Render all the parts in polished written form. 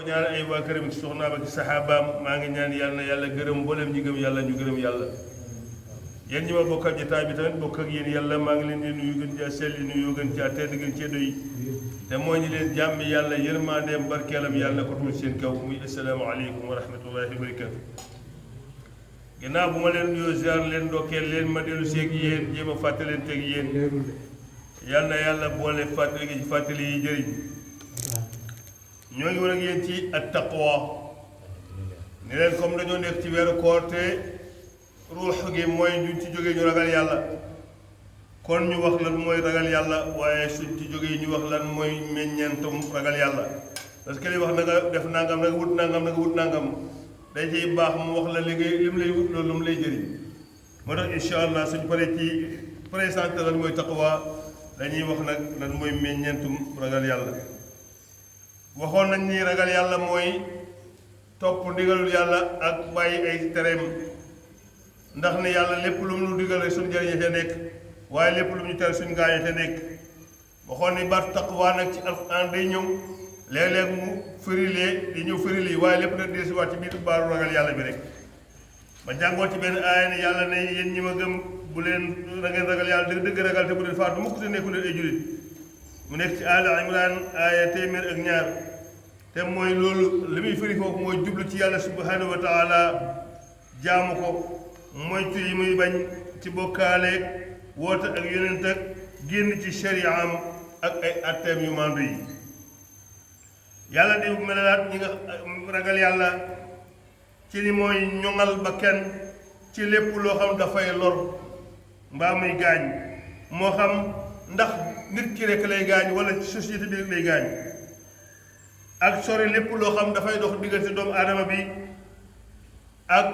ko ñaan ay waa këram ci soxnaam ak saxaabaam maa ngi ñaan yàlla na yàlla gërëm mboolem ñi gëm yàlla ñu gërëm yàlla yéen ñi ma bokkal jotaay bi tamit bokk ak yéen yàlla maa ngi leen di nuyu gën caa selli nuyu gën caa tedd gën cee doy te moo ñu leen jàmmi yàlla yërmandeem barkeelam yàlla ko tuul seen kaw muy assalaamu aleykum wa rahmatullahi wa barakatu ginnaaw bu ma leen nuyoo ziar leen ndokkeel leen ma dellu seeg yéen jéem a fàttaleen teg yéen yàlla na yàlla boole fàttali gi ci fàttali yi jëriñ ñoo ngi war ak yéen ci at taqwa ni leen comme dañoo nekk ci weeru koor te ruux gi mooy ñu ci jógee ñu ragal yàlla kon ñu wax lan mooy ragal yàlla waaye suñ ci jógee ñu wax lan mooy meññeentum ragal yàlla parce que li wax na nga def nangam na nga wut nangam na nga wut nangam day ciy baax mu wax la li ngay lim lay wut loolu lu mu lay jëriñ moo tax incha allah suñ paree ci présenté lan mooy taqwa dañuy wax nag lan mooy meññeentum ragal yàlla waxoon nañ ni ragal yàlla mooy topp ndigalul yàlla ak bàyyi ay tereem ndax ne yàlla lépp lu mu nu digal rek suñu jëriñe ca nekk waaye lépp lu mu ñu tere suñu gaañe ca nekk waxoon ni baatu taqwa nag ci alxuraan day ñëw léeg-léeg mu firilee di ñëw firili waaye lépp nag dee waat ci biir baaru ragal yàlla bi rek ma jàngoon ci benn aaya ne yàlla ne yéen ñi ma gëm bu leen da ngeen ragal yàlla dëgg dëgg ragal te bu leen faatu mukk te nekku leen ay julit mu nekk ci Aali Imraan aaya téeméer ak ñaar te mooy loolu li muy firi foofu mooy jublu ci yàlla subhanahu wa taala jaamu ko moytu yi muy bañ ci bokkaaleeg woote ak yonent ak génn ci shari'am ak ay atteem yu mandu yi yàlla di melalaat ñi nga ragal yàlla ci li mooy ñoŋal ba kenn ci lépp loo xam dafay lor mbaa muy gaañ moo xam ndax nit ki rek lay gaañ wala ci société bi rek lay gaañ ak sori lépp loo xam dafay dox diggante doomu aadama bi ak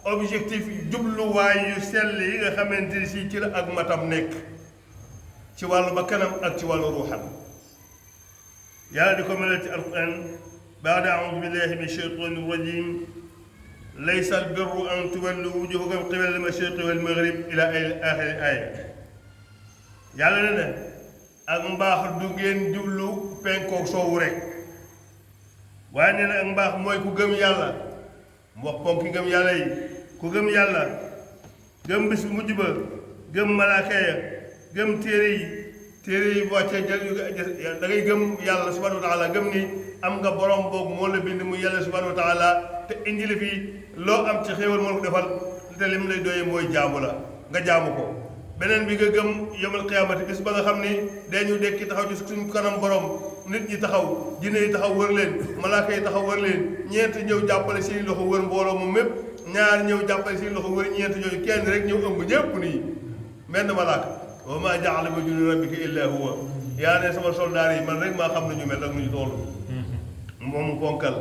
objectif jubluwaay yu sell yi nga xamante ni si ci la ak matam nekk ci wàllu bakkanam ak ci wàllu ruuxam yàlla di ko melal ci alquran baada audu billahi min shaytani rajim laysa albirru an tuwallu wujuhakum qibala almashriqi walmaghrib ila axiri aya yàlla ne na ak mbaax du ngeen jublu penkook soowu rek waaye nee na ak mbaax mooy ku gëm yàlla mu wax ponki gëm yàlla yi ku gëm yàlla gëm bis bu mujj ba gëm malaaka ya gëm téere yi wàccee da ngay gëm yàlla subhanahu wa taala gëm ni am nga borom boobu moo la bind mu yàlla subhanahu wa taala te indi la fii loo am ci xéewal moo ko defal te lim lay doyee mooy jaamu la nga jaamu ko beneen bi nga gëm yawmal qiyaamati bis ba nga xam ni dañu dekki taxaw ci suñu kanam borom nit ñi taxaw jinne yi taxaw wër leen malaaka yi taxaw wër leen ñeent ñëw jàppale seen loxo wër mbooloo moom mépp ñaar ñëw jàppale seen loxo wër ñeent ñooñu kenn rek ñëw ëmb ñépp nii menn malaaka wa maa ja'ala junuuda rabbika illaa huwa yaa ne sama soldaar yi man rek maa xam nañu mel ak nu ñu toll moom ponkal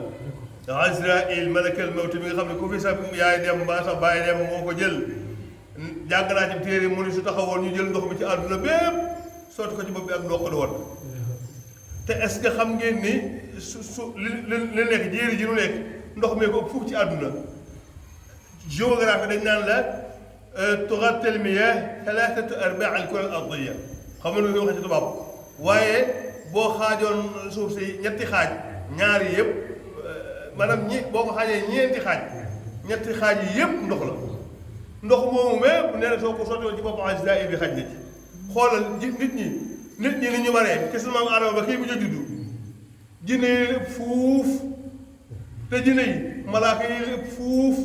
Azraïl malakal mawti bi nga xam ne ku fi sa yaay dem mbaa sa baay dem moo ko jël jàng naa ci téere mu ni su taxawoon ñu jël ndox mi ci àdduna bépp sotti ko ci bopp bi ak ndox la woon te est-ce que xam ngeen ni su li nekk jéeri ji nu nekk ndox mee ko foofu ci àdduna géographie dañ naan la tugattil miyaah thalathatu arbaa al-kura al-ardiyya xam nga nu ñu waxee ci tubaab waaye boo xaajoon suuf si ñetti xaaj ñaar yi yëpp maanaam boo ko xaajee ñeenti xaaj ñetti xaaj yi yëpp ndox la ndox moomu mépp nee na soo ko sottiwoon ci boppam Azraïl bi xaj na ci xoolal nit ñi ni ñu waree kese maam Adama ba kii bu juddu jinne yi lépp fuuf te jinne yi malaaka yi lépp fuuf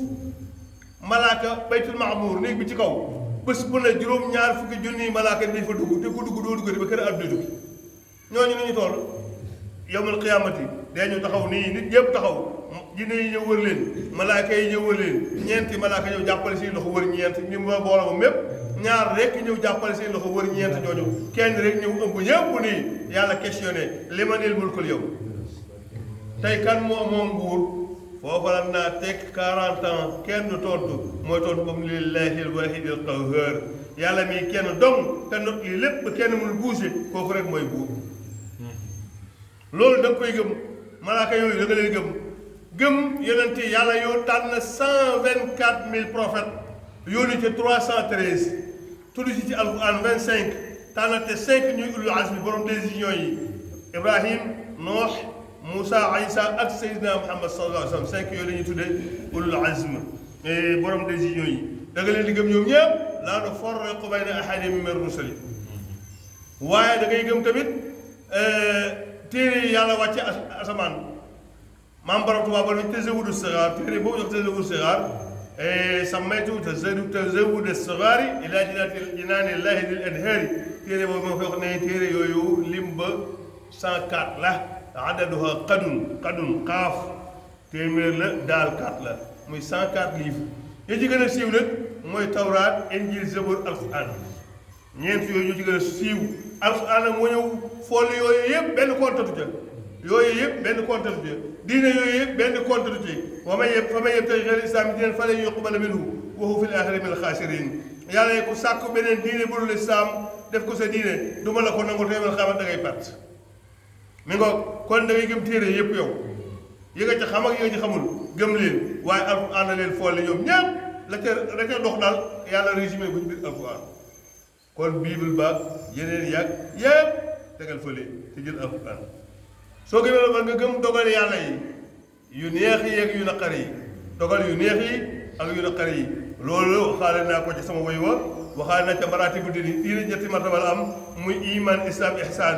malaaka baytul maamuur néeg bi ci kaw bés bu ne juróom-ñaar fukki junniy malaaka dañ fa dugg te ku dugg doo dugg ba kër àdduna tukki ñooñu nañu toll yawmal qiyaamati dañu taxaw nii nit ñëpp taxaw jinne yi ñëw wër leen malaaka yi ñëw wër leen ñeenti malaaka ñëw jàppale seen loxo wër ñeent ñu ma boole ba mépp ñaar rek ñëw jàppale seen loxo wër ñeent ñooñu kenn rek ñëw ëmb ñëpp nii yàlla questionné limanil mulkul yow tey kan moo moom nguur foofa la naa teg 40 ans kenn du tontu mooy tontu moom lillahi alwahid alqahhar yàlla mii kenn dong te not lii lépp kenn mënul bouger kooku rek mooy buur loolu da nga koy gëm malaaka yooyu da nga leen gëm yonent yi yàlla yoo tànn 124 000 prophètes yónni ci 313 tudd ci alquran 25 tànnate 5 ñuy ulul azmi borom décision yi Ibrahim Noox Moussa Isa ak Seydina Muhammad sallallahu alayhi wa sallam 5 yooyu la ñuy tuddee ulul azm borom décision yi da nga leen di gëm ñoom ñëpp laa nufarriqu bayna ahadin min rusuli waaye da ngay gëm tamit téere yi yàlla wàcce asamaan maam borom tubaab ba tazawudu sigaar téere boobu jox tazawudu sigaar sammaytu tazawudu sigaari ila jinaani llahi dil anhaari téere boobu moo koy wax ne téere yooyu lim ba 104 la adaduha qadun xaaf téeméer la daal 4 la muy 104 livres yi ci gën a siiw nag mooy tawraat injil zabur alquran ñeent yooyu ñoo ci gën a siiw alquran nag moo ñëw foole yooyu yëpp benn kontatu ca yooyu yëpp benn kontatu ca diine yooyu yëpp benn kontatu ci wa man yabtaghi ghayra al-islaami diinan falan yuqbala minhu wa huwa fil aaxirati mina al-xaasiriin yàlla ku sàkku beneen diine bu dul islaam def ko sa diine du ma la ko nangu te man xamal da ngay perte mi nga kon da ngay gëm téere yëpp yow yi nga ci xam ak yi nga ci xamul gëm leen waaye alquran na leen foole ñoom ñëpp la ca dox daal yàlla résumé ko ci biir alquran kon bible ba yeneen yàgg yëpp tegal fële te jël alquran soo gëmee loolu nga gëm dogal yàlla yi yu neex yi ak yu naqari yi dogal yu neex yi ak yu naqari yi loolu waxaale naa ko ci sama woy wa waxaale naa ca maraatibu diine ñetti martaba la am muy iman islam ihsaan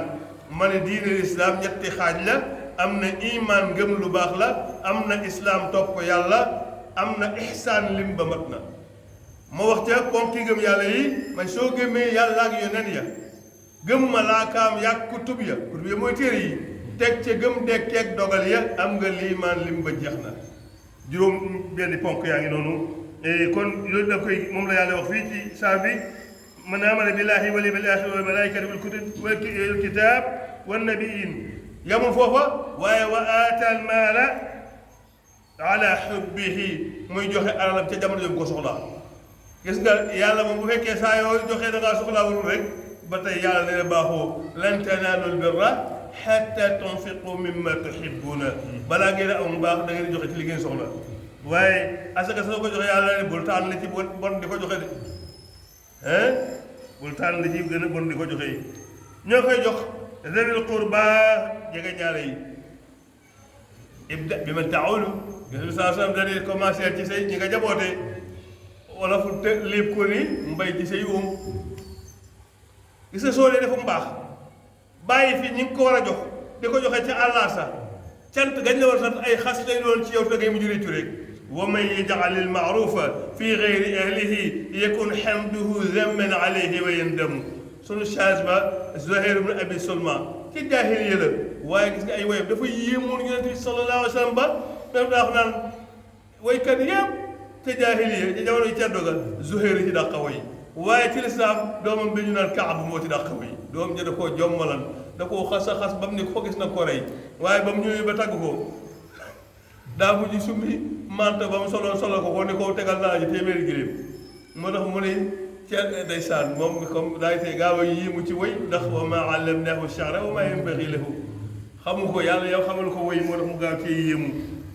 ma ne diine islam ñetti xaaj la am na iman gëm lu baax la am na islam topp yàlla am na ihsaan lim ba mat na ma wax ca ponki gëm yàlla yi man soo gëmee yàlla ak yonent ya gëm malaakaam yàgg kutub ya mooy téere yi teg ca gëm dekkeeg dogal ya am nga liimaan lim ba jeex na juróom benn ponk yaa ngi noonu kon yooyu da koy moom la yàlla wax fii ci saa bi man amana billahi wal yawmil aaxir wal malaa'ikati wal kutubi wal kitaab wan nabiyyiin yamul foofa waaye wa aatal maala ala xubbihi muy joxe alalam ca jamono yooyu ko soxlaa gis nga yàlla moom bu fekkee saa yoo joxee da ngaa soxlaa warul rek ba tey yàlla nee na baaxoo lan tanaalul birra xatta tunfiqu mimma tuhibbuna balaa ngeen a am baax da ngeen joxe ci li ngeen soxla waaye asaka soo ko joxe yàlla ne bul tànn li ci bon di ko joxe de bul tànn li ci gën a bon di ko joxe yi ñoo koy jox zawil qurba jege ñaare yi ibda bi man taawulu bi saa sam dani commencé ci say ñi nga jaboote wala fu te lépp ko ni mbay ci say gis nga soo dee dafa mbaax bàyyi fi ñi ngi ko war a jox di ko joxe ca àllaa sa cant gañ la war a sant ay xas lay doon ci yow te ngay mujj réccu rek wa man yaj'al al ma'rufa fi ghayri ahlihi yakun hamduhu zamman alayhi wa yandamu sunu change ba Zuhayr ibn Abi Sulma ci jaahiliya la waaye gis nga ay woyam dafa yéemoon Yonent bi sallallahu alayhi wa sallam ba daf daa wax naan waykat yëpp ca jaahiliya ci jamono yi ceddo ga Zuhayr ci dàqa way waaye ci lislaam doomam bi ñu naan Kaab moo ci dàqa way doom ja da koo jommalan da koo xas a xas ba mu ne ko gis na ko rey waaye ba mu ñëwee ba tàgg ko daa mujj summi manta ba mu solo ko ne ko tegal naa ji téeméeri giléem moo tax mu ne ca ndeysaan moom comme daay tey gaaw a yéemu ci woy ndax wa maa allamnaahu shi'ra wa maa yanbaghi lahu xamu ko yàlla yow xamal ko woy moo tax mu gaaw ci yéemu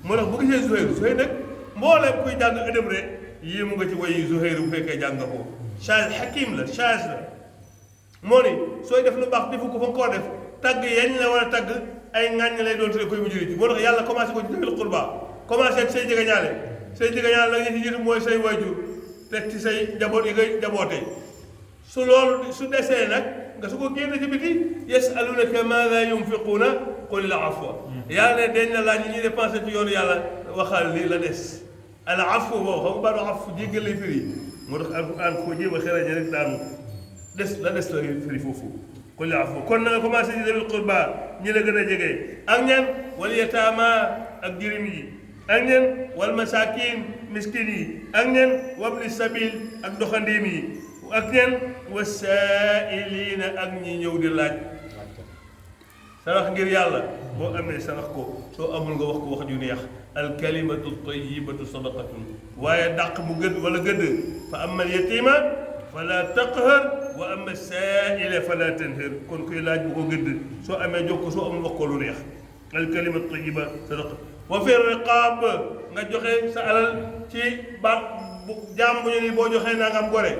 moo tax bu gisee Zuhayr nag mbooleem kuy jàng ëdëm rek yéemu nga ci woy Zuhayr bu fekkee jàng ko change hakim la change la moo ni sooy def lu baax defu ko fa nga koo def tagg yañ la war a tagg ay ŋàññ lay doon te koy mujj ci moo tax yàlla commencé ko ci zawil qurba commencé ak say jegeñaale la nga ci jiitu mooy say waajur teg ci say njaboot yi ngay njaboote su loolu su desee nag nga su ko génn ci biti yasalunaka maada yunfiquuna qul al afwa yàlla ne dañ la laaj ñi ñuy dépensé ci yoonu yàlla waxal li la des al afwa boobu xam nga baatu afwa jéggal lay firi moo tax alquran ko jéem a xerañe rek daanu la des la firi foofu qul al afwa kon na nga commencé ci zawil qurba ñi la gën a jege ak ñan wal yataama ak jirim yi ak ñen wal masakin miskin yi ak ñen wabni sabil ak doxandeem yi ak ñen wasaa'iliina ak ñi ñëw di laaj sarax ngir yàlla boo amee sarax ko soo amul nga wax ko wax ju neex al kalimatu tayyibatu sadaqatun waaye dàq mu gëdd wala gëdd fa amma al yatima fala taqhar wa amma saa'ila fala tanhar kon kuy laaj bu ko gëdd soo amee jox ko soo amul wax ko lu neex al kalimatu tayyiba sadaqa wa fi riqaab nga joxe sa alal ci ba jaam bu ñu ni boo joxee naa nga am gore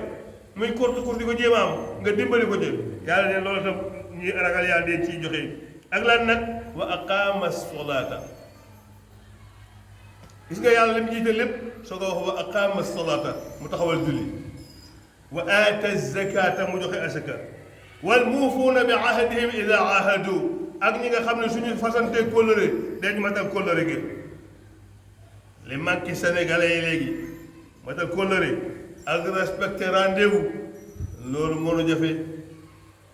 muy kurti kurti ko jéem a am nga dimbali ko jël yàlla ne loolu tam ñuy ragal yàlla deen ciy joxe ak lan nag wa aqaama solaata gis nga yàlla li mu jiite lépp soo ko wax wa aqaama solaata mu taxawal julli wa aata zakata mu joxe asaka wal muufuuna bi ahdihim ida ahadu ak ñi nga xam ne suñu fasante kóllëre dañ matal kóllëre gi li manqué sénégalais yi léegi matal kóllëre ak respecté rendez-vous loolu moo nu jafe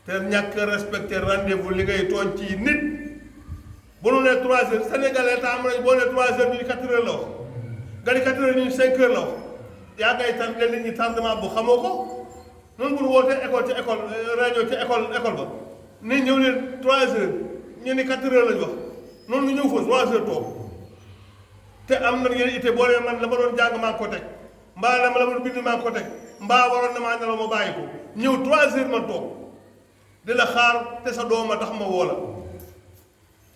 te ñàkk respecté rendez-vous li ngay tooñ ci nit bu nu nee 3 heures sénégalais ta am nañ boo nee 3 heures ñu ni 4 heures la wax nga ni 4 heures ñu ni 5 heures la wax yaa ngay tardé nit ñi tardement bu xamoo ko noonu bu nu wootee école ci école rajo ci école ba nit ñëw leen 3 heures ñu ni 4 heures lañ wax noonu ñu ñëw fa 3 heures toog te am na ngeen ité boo nee man la ma doon jàng maa ngi ko teg mbaa la ma doon bind maa ngi ko teg mbaa waroon na maa nelaw ma bàyyi ko ñëw 3 heures man toog di la xaar te sa dooma tax ma woo la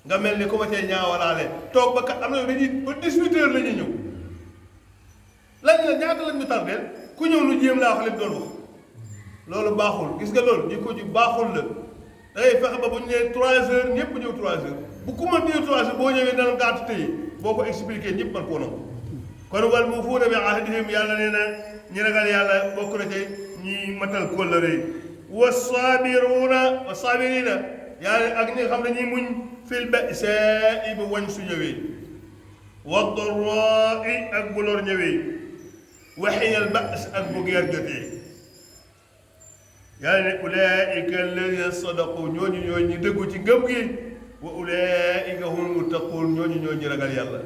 nga mel ni ku ma cee ñaawalaale toog ba kat am na dañuy ba 18 heures la ñuy ñëw lañ la ñaata lañ ñu tardeel ku ñëw lu jéem laa wax leen doon wax loolu baaxul gis nga loolu jikko ji baaxul la da ngay fexe ba bu ñu nee 3 heures ñëpp ñëw 3 heures bu ku ma ñëw 3 heures boo ñëwee dana gàtt tey boo ko expliqué ñëpp man koo nangu kon wal muufuuna bi ahdihim yàlla nee na ñi ragal yàlla bokk na ci ñi matal kóllëre wa saabiriina yàlla ak ñi nga xam ne ñi muñ fil ba'saa'i bu wañ su ñëwee wa darraa'i ak bu lor ñëwee wa hiinal ba's ak bu guerre jotee yàlla ne ulaa'ika alladhiina sadaqu ñooñu ñooy ñi dëggu ci ngëm gi wa ulaa'ika humul muttaquun ñooñu ñooy ñi ragal yàlla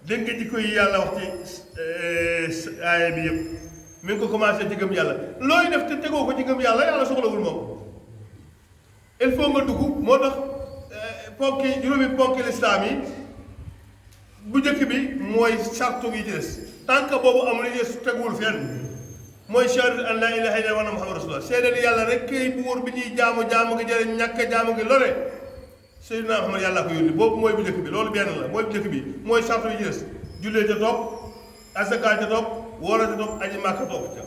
dégg nga jikko yi yàlla wax ci aaya bi yëpp mi ngi ko commencé ci gëm yàlla looy def te tegoo ko ci gëm yàlla yàlla soxlawul moom il faut nga dugg moo tax juróomi ponki lislaam yi bu njëkk bi mooy sartu yi ci des tant que boobu amul yi teguwul fenn mooy shahadatu an laa ilaaha illallaah wa anna muhammadan rasulullah seede ni yàlla rek kay buur bi ñuy jaamu gi jëriñ ñàkk jaamu gi lore Seydina Muhammad yàlla ko yónni boobu mooy bu njëkk bi loolu benn la mooy bu njëkk bi mooy sartu yi ci des jullee ca topp asaka ca topp woora ca topp aji màkka topp ca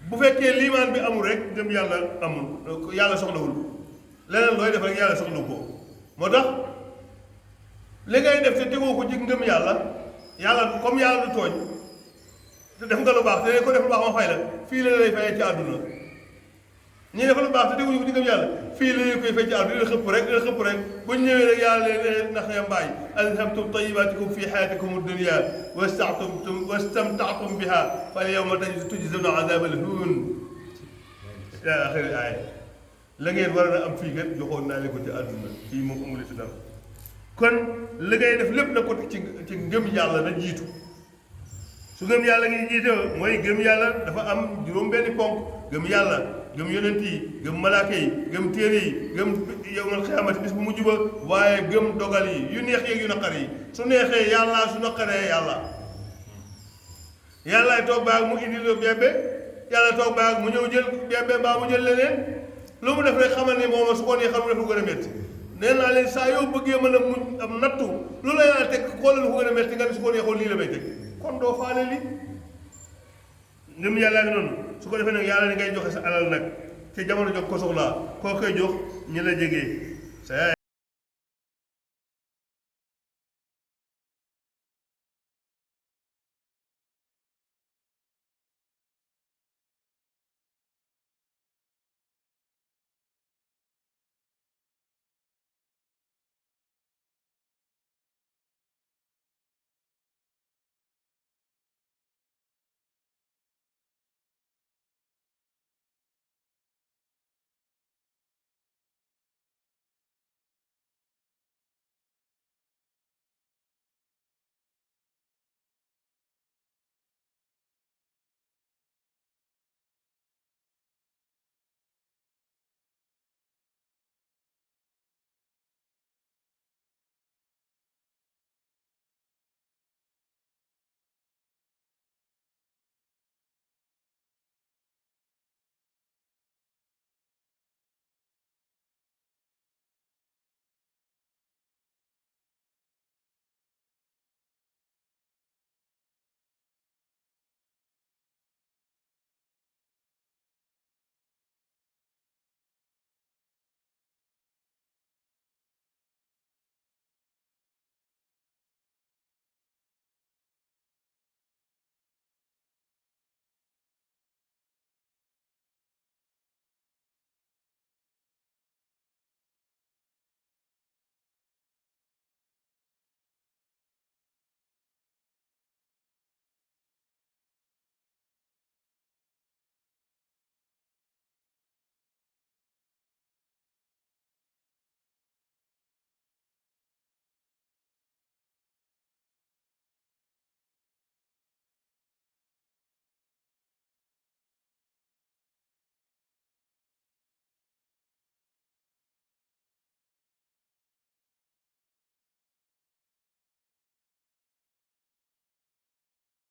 bu fekkee liimaan bi amul rek gëm yàlla amul yàlla soxlawul leneen looy def rek yàlla soxlawu ko moo tax li ngay def te tegoo ko ci ngëm yàlla comme yàlla du tooñ te def nga lu baax te ko def lu baax ma fay la fii la lay fayee ci àdduna ñi def lu baax te teguñu ko ci ngëm yàlla fii la lay koy fay ci àdduna dina xëpp rek bu ñu ñëwee rek yàlla leen ndax ya mbaay adhabtum tayyibatikum fi hayatikum ad-dunya wastamta'tum biha fal yawma tujzawna azabal hun ila axiri aaya la ngeen war a am fii kat joxoon naa leen ko ci àdduna fii moom amul ci dara kon li ngay def lépp na ko ci ngëm yàlla na jiitu su ngëm yàlla ngi jiite mooy gëm yàlla dafa am juróom-benni ponk gëm yàlla gëm yonent yi gëm malaaka yi gëm téere yi gëm yawmal xiyaamati bis bu mujj ba waaye gëm dogal yi yu neex yeeg yu naqar yi su neexee yàlla su naqaree yàllaay toog baag mu indi lo bébé yàlla toog baag mu ñëw jël bébé mbaa mu jël leneen lu mu def rek xamal ni moom su ko neexee mu def lu gën a métti nee naa leen saa yoo bëggee mën a muñ am nattu lu la yàlla teg xoolal lu ko gën a métti nga ne su ko neexoon lii la may teg kon doo faale li ngëm yàlla ak noonu su ko defee nag yàlla ni ngay joxe sa alal nag te jamono jox ko soxlaa koo koy jox ñi la jegee sa